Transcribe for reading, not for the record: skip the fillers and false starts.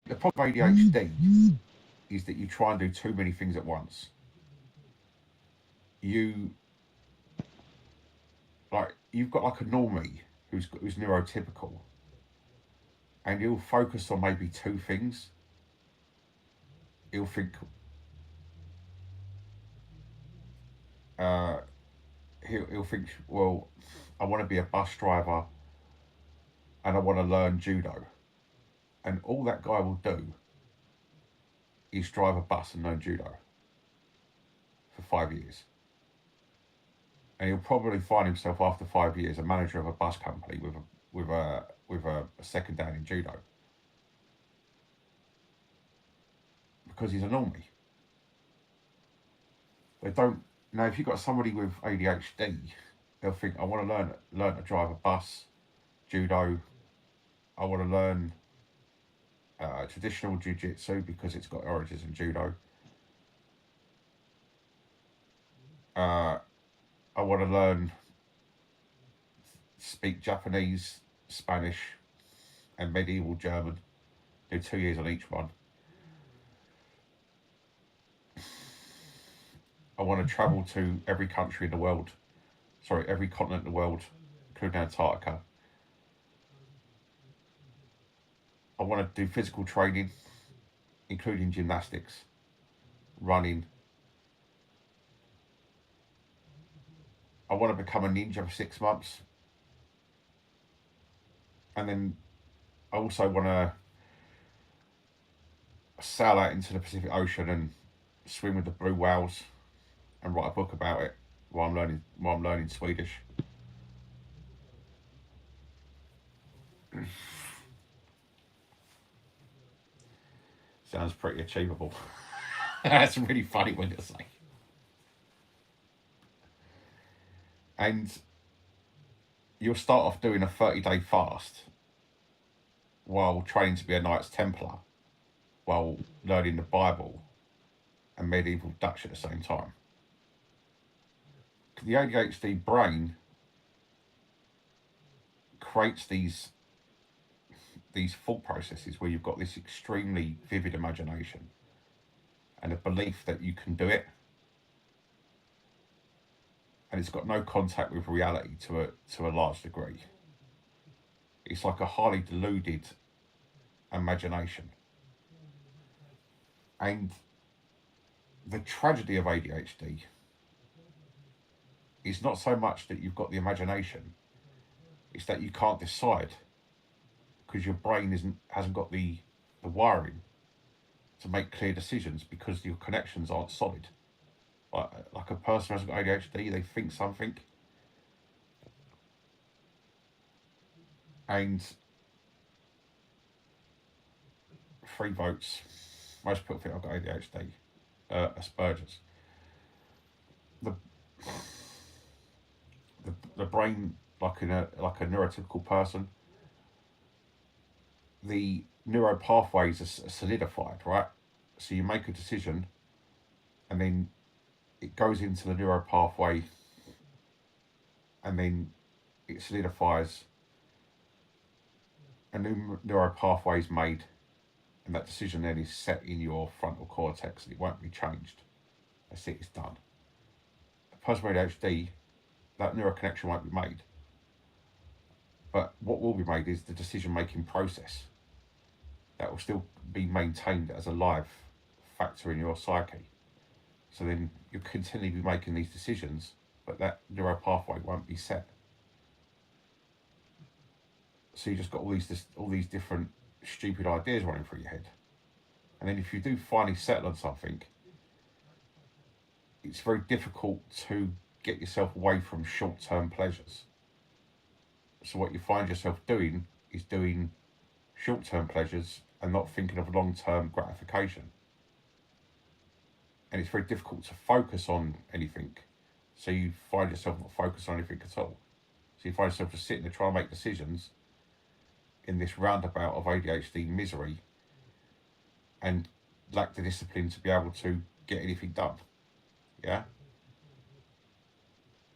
The problem with ADHD is that you try and do too many things at once. You you've got like a normie who's neurotypical, and he'll focus on maybe two things. He'll think, uh, he'll think, well, I want to be a bus driver and I want to learn judo, and all that guy will do is drive a bus and learn judo for 5 years, and he'll probably find himself after 5 years a manager of a bus company with a second down in judo because he's a normie. They don't now. If you've got somebody with ADHD, they'll think, I want to learn to drive a bus, judo. I want to learn traditional jiu-jitsu because it's got origins in judo. Uh, I want to learn speak Japanese, Spanish, and medieval German. Do 2 years on each one. I want to travel to every country in the world. Sorry, every continent in the world, including Antarctica. I want to do physical training, including gymnastics, running. I want to become a ninja for 6 months. And then I also want to sail out into the Pacific Ocean and swim with the blue whales and write a book about it while I'm learning Swedish. Sounds pretty achievable. That's really funny when you say. And you'll start off doing a 30-day fast while training to be a Knights Templar, while learning the Bible and medieval Dutch at the same time. The ADHD brain creates these thought processes where you've got this extremely vivid imagination and a belief that you can do it, and it's got no contact with reality to a large degree. It's like a highly deluded imagination. And the tragedy of ADHD is not so much that you've got the imagination, it's that you can't decide because your brain hasn't got the wiring to make clear decisions because your connections aren't solid. Like a person who hasn't got ADHD, they think something, and 3 votes. Most people think I've got ADHD, Asperger's. The, the brain, like a neurotypical person, the neural pathways are solidified, right? So you make a decision, and then it goes into the neural pathway, and then it solidifies. A new neural pathway is made, and that decision then is set in your frontal cortex, and it won't be changed. That's it, it's done. A person with ADHD, that neural connection won't be made. But what will be made is the decision-making process. That will still be maintained as a live factor in your psyche. So then you'll continually be making these decisions, but that neural pathway won't be set. So you just got all these different stupid ideas running through your head. And then if you do finally settle on something, it's very difficult to get yourself away from short-term pleasures. So what you find yourself doing is doing short-term pleasures and not thinking of long-term gratification. And it's very difficult to focus on anything. So you find yourself not focused on anything at all. So you find yourself just sitting there trying to make decisions in this roundabout of ADHD misery and lack the discipline to be able to get anything done. Yeah?